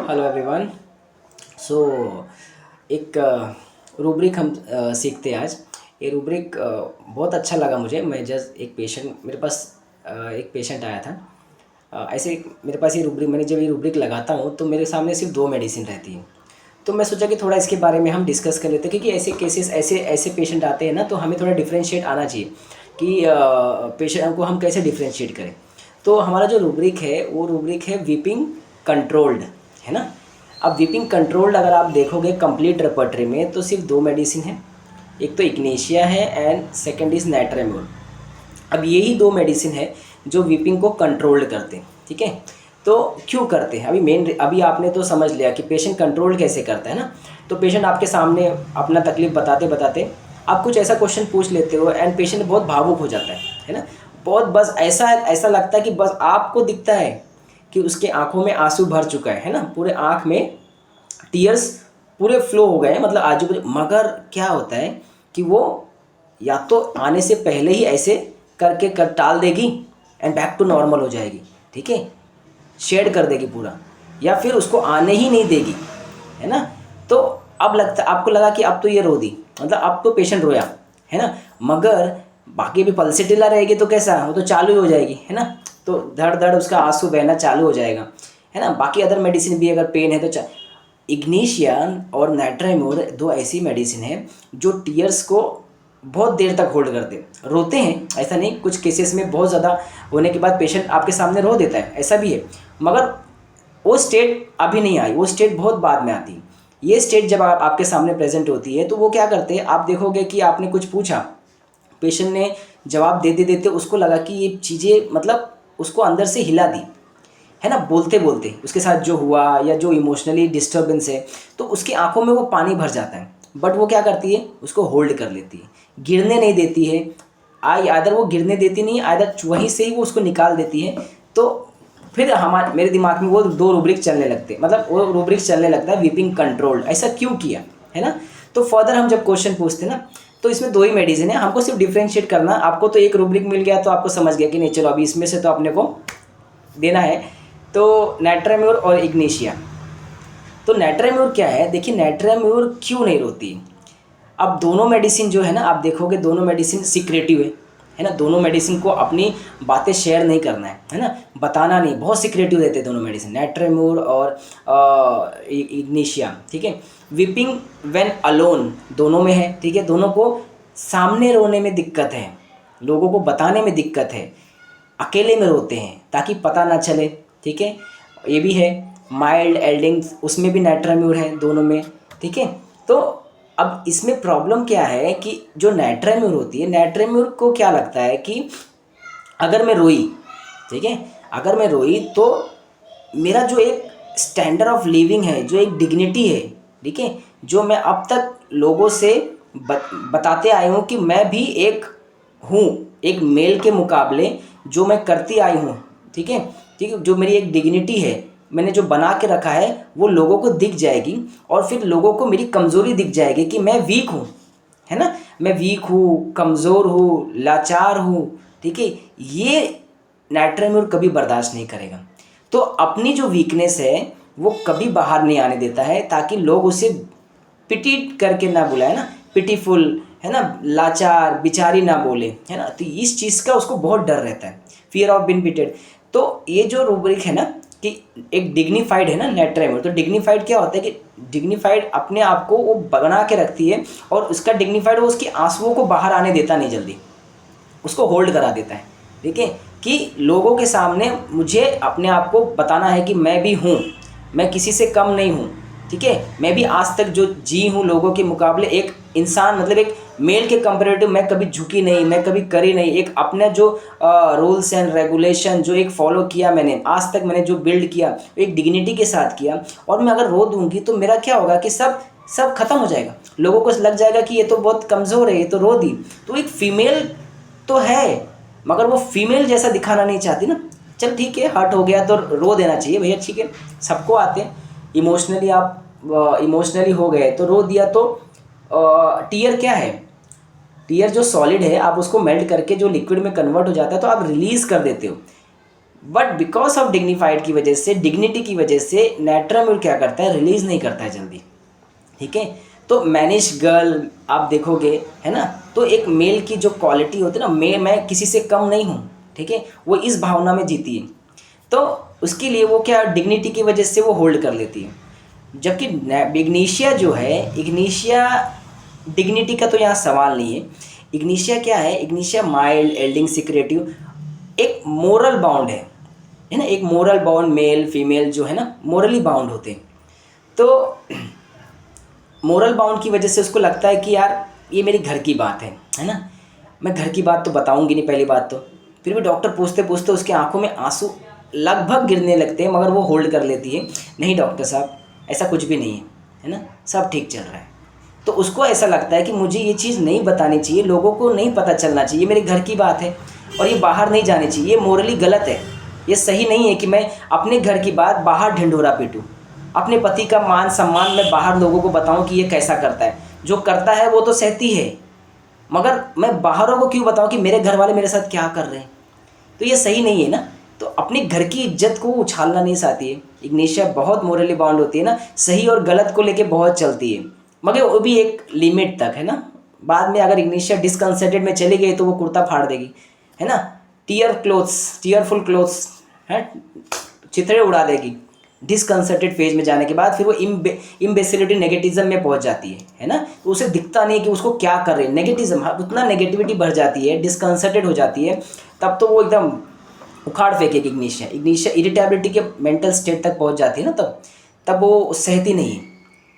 Hello everyone. सो एक rubric हम सीखते हैं आज। ये रूब्रिक बहुत अच्छा लगा मुझे। मैं जस्ट एक पेशेंट मेरे पास एक पेशेंट आया था। ऐसे मेरे पास ये रूब्रिक, मैंने जब ये रूब्रिक लगाता हूँ तो मेरे सामने सिर्फ दो मेडिसिन रहती है। तो मैं सोचा कि थोड़ा इसके बारे में हम डिस्कस कर लेते हैं, क्योंकि ऐसे केसेस ऐसे ऐसे पेशेंट आते हैं ना, तो हमें थोड़ा डिफ्रेंशिएट आना चाहिए कि पेशेंट को हम कैसे डिफ्रेंशिएट करें। तो हमारा जो रूब्रिक है वो रूब्रिक है वीपिंग कंट्रोल्ड, है ना। अब वीपिंग कंट्रोल्ड अगर आप देखोगे कंप्लीट रेपर्टरी में तो सिर्फ दो मेडिसिन है। एक तो इग्नेशिया है एंड सेकंड इज़ नाइट्रेम्योल। अब यही दो मेडिसिन है जो वीपिंग को कंट्रोल्ड करते हैं, ठीक है। तो क्यों करते हैं, अभी आपने तो समझ लिया कि पेशेंट कंट्रोल कैसे करता है ना। तो पेशेंट आपके सामने अपना तकलीफ बताते बताते आप कुछ ऐसा क्वेश्चन पूछ लेते हो एंड पेशेंट बहुत भावुक हो जाता है ना। बहुत बस ऐसा ऐसा लगता है कि बस आपको दिखता है कि उसके आंखों में आंसू भर चुका है ना, पूरे आंख में टीयर्स पूरे फ्लो हो गए हैं, मतलब आजू बाजू। मगर क्या होता है कि वो या तो आने से पहले ही ऐसे करके टाल देगी एंड बैक टू नॉर्मल हो जाएगी, ठीक है, शेड कर देगी पूरा, या फिर उसको आने ही नहीं देगी, है ना। तो अब आपको लगा कि अब तो ये रो दी, मतलब अब तो पेशेंट रोया, है ना। मगर बाकी भी पल्सेटिला रहेगी तो कैसा, वो तो चालू हो जाएगी, है ना। तो धड़ धड़ उसका आंसू बहना चालू हो जाएगा, है ना। बाकी अदर मेडिसिन भी अगर पेन है तो इग्नीशिया और नाइट्रेम्योर दो ऐसी मेडिसिन है जो टीयर्स को बहुत देर तक होल्ड करते हैं। रोते हैं ऐसा नहीं, कुछ केसेस में बहुत ज़्यादा होने के बाद पेशेंट आपके सामने रो देता है, ऐसा भी है। मगर वो स्टेट अभी नहीं आई, वो स्टेट बहुत बाद में आती है। ये स्टेट जब आपके सामने प्रेजेंट होती है तो वो क्या करते हैं, आप देखोगे कि आपने कुछ पूछा, पेशेंट ने जवाब देते देते उसको लगा कि ये चीज़ें मतलब उसको अंदर से हिला दी, है ना। बोलते बोलते उसके साथ जो हुआ या जो इमोशनली डिस्टर्बेंस है, तो उसकी आंखों में वो पानी भर जाता है। बट वो क्या करती है, उसको होल्ड कर लेती है, गिरने नहीं देती है। आदर वो गिरने देती नहीं, आदर वहीं से ही वो उसको निकाल देती है। तो फिर मेरे दिमाग में वो दो रूब्रिक चलने लगते, मतलब वो रूब्रिक चलने लगता है वीपिंग कंट्रोल्ड, ऐसा क्यों किया, है ना। तो फर्दर हम जब क्वेश्चन पूछते ना, तो इसमें दो ही मेडिसिन है, हमको सिर्फ डिफ्रेंशिएट करना। आपको तो एक रूब्रिक मिल गया तो आपको समझ गया कि नहीं, चलो अभी इसमें से तो अपने को देना है। तो नाइट्रेम्योर और इग्नेशिया। तो नाइट्रेम्योर क्या है, देखिए नाइट्रेम्योर क्यों नहीं रोती। अब दोनों मेडिसिन जो है ना, आप देखोगे दोनों मेडिसिन सीक्रेटिव है ना। दोनों मेडिसिन को अपनी बातें शेयर नहीं करना है ना, बताना नहीं, बहुत सीक्रेटिव रहते हैं दोनों मेडिसिन, नाइट्रेम्योर और इग्नेशिया, ठीक है। वीपिंग व्हेन अलोन दोनों में है, ठीक है। दोनों को सामने रोने में दिक्कत है, लोगों को बताने में दिक्कत है, अकेले में रोते हैं ताकि पता ना चले, ठीक है। ये भी है माइल्ड एल्डिंग, उसमें भी नाइट्रेम्योर है दोनों में, ठीक है। तो अब इसमें प्रॉब्लम क्या है कि जो नाइट्रेम्योर होती है, नाइट्रेम्योर को क्या लगता है कि अगर मैं रोई, ठीक है, अगर मैं रोई तो मेरा जो एक स्टैंडर्ड ऑफ लिविंग है, जो एक डिग्निटी है, ठीक है, जो मैं अब तक लोगों से बताते आया हूँ कि मैं भी एक हूँ, एक मेल के मुकाबले जो मैं करती आई हूँ, ठीक है, ठीक है, जो मेरी एक डिग्निटी है, मैंने जो बना के रखा है वो लोगों को दिख जाएगी। और फिर लोगों को मेरी कमज़ोरी दिख जाएगी कि मैं वीक हूँ, है ना, मैं वीक हूँ, कमज़ोर हूँ, लाचार हूँ, ठीक है। ये नाइट्रेम्योर कभी बर्दाश्त नहीं करेगा। तो अपनी जो वीकनेस है वो कभी बाहर नहीं आने देता है, ताकि लोग उसे पिटी करके ना बुलाए ना, पिटीफुल, है ना, लाचार बिचारी ना बोले, है ना। तो इस चीज़ का उसको बहुत डर रहता है, फियर ऑफ बीइंग पिटेड। तो ये जो रूब्रिक है ना कि एक डिग्निफाइड है ना नाइट्रेम्योर, तो डिग्निफाइड क्या होता है कि डिग्निफाइड अपने आप को वो बना के रखती है, और उसका डिग्निफाइड वो उसके आंसुओं को बाहर आने देता नहीं जल्दी, उसको होल्ड करा देता है, ठीक है। कि लोगों के सामने मुझे अपने आप को बताना है कि मैं भी हूँ, मैं किसी से कम नहीं हूँ, ठीक है। मैं भी आज तक जो जी हूँ लोगों के मुकाबले, एक इंसान, मतलब एक मेल के कंपेरेटिव मैं कभी झुकी नहीं, मैं कभी करी नहीं। एक अपने जो रूल्स एंड रेगुलेशन जो एक फॉलो किया मैंने आज तक, मैंने जो बिल्ड किया एक डिग्निटी के साथ किया। और मैं अगर रो दूंगी तो मेरा क्या होगा कि सब खत्म हो जाएगा, लोगों को लग जाएगा कि ये तो बहुत कमज़ोर है, ये तो रो दी। तो एक फीमेल तो है, मगर वो फीमेल जैसा दिखाना नहीं चाहती ना। चल ठीक है, हर्ट हो गया तो रो देना चाहिए भैया, ठीक है, सबको आते हैं इमोशनली। आप इमोशनली हो गए तो रो दिया। तो टीयर क्या है, टीयर जो सॉलिड है आप उसको मेल्ट करके जो लिक्विड में कन्वर्ट हो जाता है तो आप रिलीज़ कर देते हो। बट बिकॉज ऑफ डिग्निफाइड की वजह से, डिग्निटी की वजह से नैट्राम्यूल क्या करता है, रिलीज़ नहीं करता है जल्दी। ठीक है, तो मैनिश गर्ल आप देखोगे, है ना, तो एक मेल की जो क्वालिटी होती है ना, मैं किसी से कम नहीं हूँ, ठीक है, वो इस भावना में जीती है। तो उसके लिए वो क्या, डिग्निटी की वजह से वो होल्ड कर लेती है। जबकि इग्निशिया जो है, इग्निशिया डिग्निटी का तो यहाँ सवाल नहीं है। इग्निशिया क्या है, इग्निशिया माइल्ड, एल्डिंग, सिक्रेटिव, एक मोरल बाउंड है ना, एक मोरल बाउंड, मेल फीमेल जो है ना मोरली बाउंड होते हैं। तो मोरल बाउंड की वजह से उसको लगता है कि यार ये मेरी घर की बात है ना, मैं घर की बात तो बताऊंगी नहीं पहली बात तो। फिर भी डॉक्टर पूछते पूछते उसकी आंखों में आंसू लगभग गिरने लगते हैं, मगर वो होल्ड कर लेती है, नहीं डॉक्टर साहब ऐसा कुछ भी नहीं है ना, सब ठीक चल रहा है। तो उसको ऐसा लगता है कि मुझे ये चीज़ नहीं बतानी चाहिए, लोगों को नहीं पता चलना चाहिए, मेरे घर की बात है और ये बाहर नहीं जानी चाहिए, ये मोरली गलत है, ये सही नहीं है कि मैं अपने घर की बात बाहर ढिंढोरा पीटूँ, अपने पति का मान सम्मान मैं बाहर लोगों को बताऊं कि ये कैसा करता है, जो करता है वो तो सहती है, मगर मैं बाहरों को क्यों बताऊं कि मेरे घर वाले मेरे साथ क्या कर रहे हैं, तो ये सही नहीं है ना। तो अपने घर की इज्जत को उछालना नहीं चाहती है। इग्निशिया बहुत मोरली बाउंड होती है ना, सही और गलत को लेके बहुत चलती है, मगर वो भी एक लिमिट तक, है ना। बाद में अगर इग्निशिया डिसकंसर्टेड में चली गई तो वो कुर्ता फाड़ देगी, है ना, टीयरफुल क्लोथ्स है, चिथड़े उड़ा देगी। डिसकंसर्टेड फेज में जाने के बाद फिर वो इम्बेसिलिटी, नेगेटिज्म में पहुंच जाती है ना, तो उसे दिखता नहीं कि उसको क्या कर रहे हैं, नेगेटिज्म, उतना नेगेटिविटी बढ़ जाती है, डिसकंसर्टेड हो जाती है, तब तो वो एकदम उखाड़ फेंकेगी इग्निशिया। इग्निशिया इरिटेबिलिटी के मेंटल स्टेट तक पहुंच जाती है ना, तब वो सहती नहीं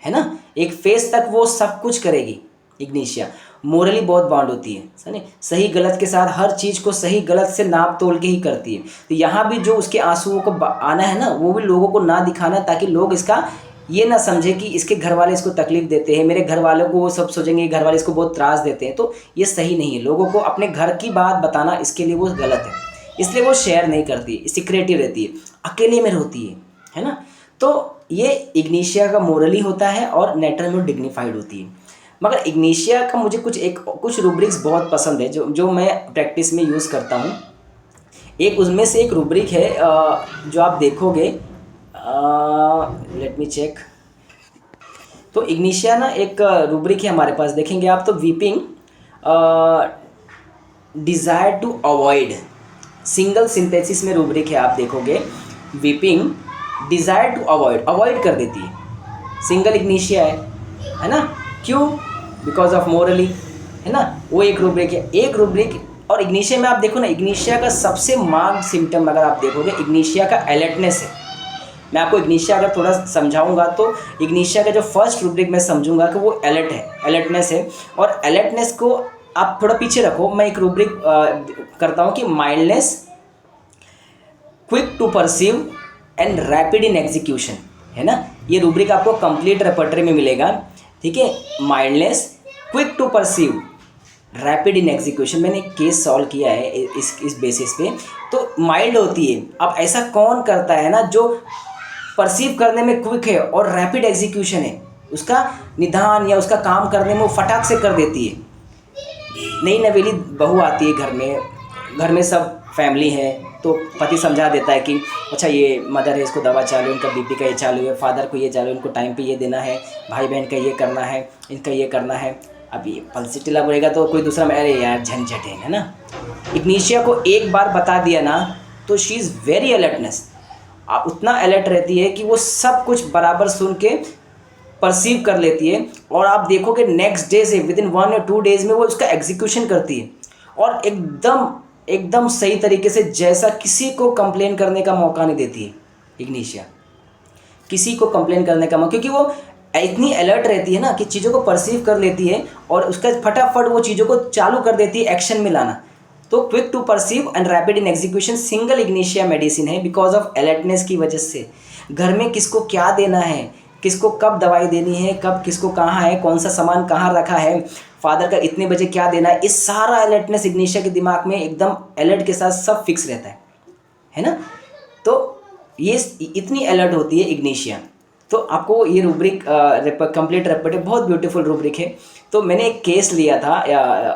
है ना, एक फेज तक वो सब कुछ करेगी। इग्निशिया मोरली बहुत बाउंड होती है, समझे, सही गलत के साथ हर चीज़ को सही गलत से नाप तोल के ही करती है। तो यहाँ भी जो उसके आंसुओं को आना है ना, वो भी लोगों को ना दिखाना, ताकि लोग इसका ये ना समझे कि इसके घर वाले इसको तकलीफ देते हैं, मेरे घर वालों को वो सब सोचेंगे घर वाले इसको बहुत त्रास देते हैं, तो ये सही नहीं है। लोगों को अपने घर की बात बताना इसके लिए वो गलत है, इसलिए वो शेयर नहीं करती, सिक्रेटिव रहती है, अकेले में रहती है ना। तो ये इग्निशिया का मोरली होता है और नैट्राम्यूल डिग्निफाइड होती है। मगर इग्निशिया का मुझे कुछ रूब्रिक्स बहुत पसंद है जो मैं प्रैक्टिस में यूज़ करता हूँ। एक उसमें से एक रूब्रिक है जो आप देखोगे, लेट मी चेक। तो इग्निशिया ना एक रूब्रिक है हमारे पास, देखेंगे आप तो, weeping, desire to avoid, single synthesis में रूब्रिक है, आप देखोगे वीपिंग, डिज़ायर टू अवॉइड कर देती है, सिंगल इग्निशिया है ना, क्यों, बिकॉज ऑफ मोरली, है ना, वो एक रूब्रिक है। एक रूब्रिक और इग्निशिया में आप देखो ना, इग्निशिया का सबसे मार्क्ड सिम्टम अगर आप देखोगे, इग्निशिया का अलर्टनेस है। मैं आपको इग्निशिया अगर थोड़ा समझाऊंगा तो इग्निशिया का जो फर्स्ट रूब्रिक मैं समझूंगा कि वो अलर्टनेस है। और अलर्टनेस को आप थोड़ा पीछे रखो, मैं एक रूब्रिक करता हूँ कि mildness, quick to perceive and rapid in execution, है ना। ये रूब्रिक आपको कंप्लीट रेपर्टरी में मिलेगा, ठीक है। Mildness, quick to perceive, rapid in execution. मैंने एक केस सॉल्व किया है इस बेसिस पे। तो माइल्ड होती है, अब ऐसा कौन करता है ना जो परसीव करने में क्विक है और रैपिड एग्जीक्यूशन है, उसका निदान या उसका काम करने में वो फटाक से कर देती है। नई नवेली बहू आती है घर में सब फैमिली है, तो पति समझा देता है कि अच्छा ये मदर है, इसको दवा चालू, इनका बीपी का ये चालू है, फादर को ये चालू, इनको टाइम पे ये देना है, भाई बहन का ये करना है, इनका ये करना है। अब ये पल्स ढीला पड़ेगा तो कोई दूसरा, अरे यार झंझट है ना। इग्निशिया को एक बार बता दिया ना तो शी इज़ वेरी अलर्टनेस, उतना अलर्ट रहती है कि वो सब कुछ बराबर सुन के परसीव कर लेती है। और आप देखोगे नेक्स्ट डे से विद इन 1 या 2 डेज़ में वो उसका एग्जीक्यूशन करती है, और एकदम सही तरीके से, जैसा किसी को कंप्लेन करने का मौका नहीं देती है इग्निशिया, किसी को कंप्लेन करने का मौका, क्योंकि वो इतनी अलर्ट रहती है ना कि चीज़ों को परसीव कर लेती है और उसका फटाफट वो चीज़ों को चालू कर देती है एक्शन में लाना। तो quick to perceive and rapid in execution single ignatia medicine है, बिकॉज ऑफ अलर्टनेस की वजह से। घर में किसको क्या देना है, किसको कब दवाई देनी है, कब किसको कहाँ है, कौन सा सामान कहाँ रखा है, फादर का इतने बजे क्या देना है, इस सारा अलर्टनेस इग्निशिया के दिमाग में एकदम अलर्ट के साथ सब फिक्स रहता है ना। तो ये इतनी अलर्ट होती है इग्निशिया। तो आपको ये रूब्रिक कंप्लीट रेपर्टरी बहुत ब्यूटीफुल रूब्रिक है। तो मैंने एक केस लिया था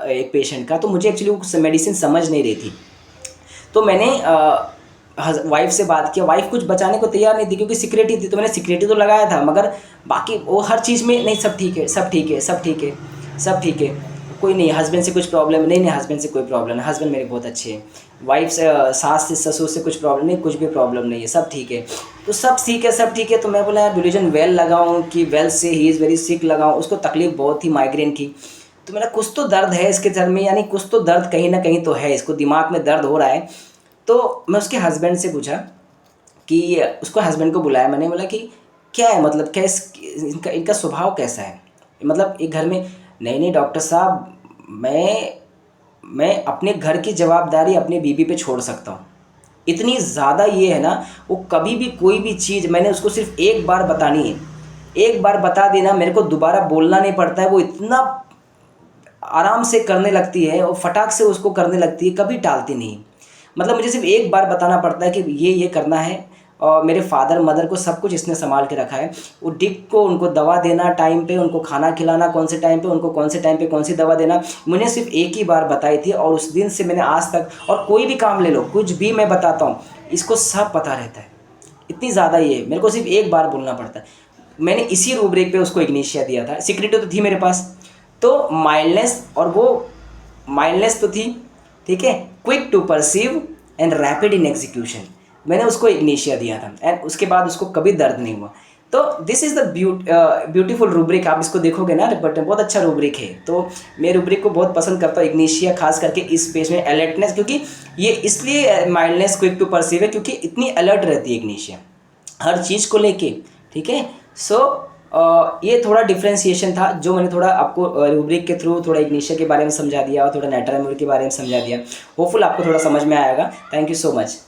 एक पेशेंट का, तो मुझे एक्चुअली वो मेडिसिन समझ नहीं रही थी, तो मैंने वाइफ से बात किया, वाइफ कुछ बचाने को तैयार नहीं थी क्योंकि सिक्योरिटी थी, तो मैंने सिक्योरिटी तो लगाया था, मगर बाकी वो हर चीज़ में नहीं, सब ठीक है, सब ठीक है, सब ठीक है, सब ठीक है, कोई नहीं, हस्बैंड से कुछ प्रॉब्लम नहीं, नहीं हस्बैंड से कोई प्रॉब्लम नहीं, हस्बैंड मेरे बहुत अच्छे हैं, वाइफ से सास से ससुर से कुछ प्रॉब्लम नहीं, कुछ भी प्रॉब्लम नहीं है, सब ठीक है। तो सब ठीक है, सब ठीक है, तो मैं बोला यार डिलीजन वेल लगाऊं कि वेल से ही इज़ वेरी सिक लगाऊं, उसको तकलीफ बहुत थी माइग्रेन की। तो मेरा कुछ तो दर्द है इसके सर में, यानी कुछ तो दर्द कहीं ना कहीं तो है, इसको दिमाग में दर्द हो रहा है। तो मैं उसके हस्बैंड से पूछा कि उसको हस्बैंड को बुलाया, मैंने बोला कि क्या है, मतलब इनका इनका स्वभाव कैसा है, मतलब एक घर में। नहीं नहीं डॉक्टर साहब, मैं अपने घर की जवाबदारी अपनी बीवी पे छोड़ सकता हूँ, इतनी ज़्यादा ये है ना, वो कभी भी कोई भी चीज़ मैंने उसको सिर्फ एक बार बतानी है, एक बार बता देना, मेरे को दोबारा बोलना नहीं पड़ता है, वो इतना आराम से करने लगती है और फटाक से उसको करने लगती है, कभी टालती नहीं। मतलब मुझे सिर्फ एक बार बताना पड़ता है कि ये करना है, और मेरे फादर मदर को सब कुछ इसने संभाल के रखा है। वो डिक को उनको दवा देना टाइम पे, उनको खाना खिलाना कौन से टाइम पे, उनको कौन से टाइम पे कौन सी दवा देना, मुझे सिर्फ एक ही बार बताई थी, और उस दिन से मैंने आज तक, और कोई भी काम ले लो, कुछ भी मैं बताता हूँ, इसको सब पता रहता है, इतनी ज़्यादा ये मेरे को सिर्फ एक बार बोलना पड़ता है। मैंने इसी रूब्रिक पे उसको इग्निशिया दिया था, सिक्योरिटी तो थी मेरे पास, तो माइल्डनेस, और वो माइल्डनेस तो थी, ठीक है, quick to perceive and rapid in execution, मैंने उसको इग्निशिया दिया था, एंड उसके बाद उसको कभी दर्द नहीं हुआ। तो this is the beautiful rubric, आप इसको देखोगे ना, बट बहुत अच्छा रूब्रिक है। तो मैं रूब्रिक को बहुत पसंद करता हूँ, इग्निशिया खास करके इस पेज में, अलर्टनेस, क्योंकि ये इसलिए माइल्डनेस क्विक टू परसीव है क्योंकि इतनी अलर्ट रहती है इग्निशिया हर चीज़ को लेके, ठीक है। सो ये थोड़ा डिफ्रेंशिएशन था जो मैंने थोड़ा आपको रूब्रिक के थ्रू थोड़ा इग्निशिया के बारे में समझा दिया और थोड़ा नेटरमोर के बारे में समझा दिया। होपफुल आपको थोड़ा समझ में आएगा। Thank you so much.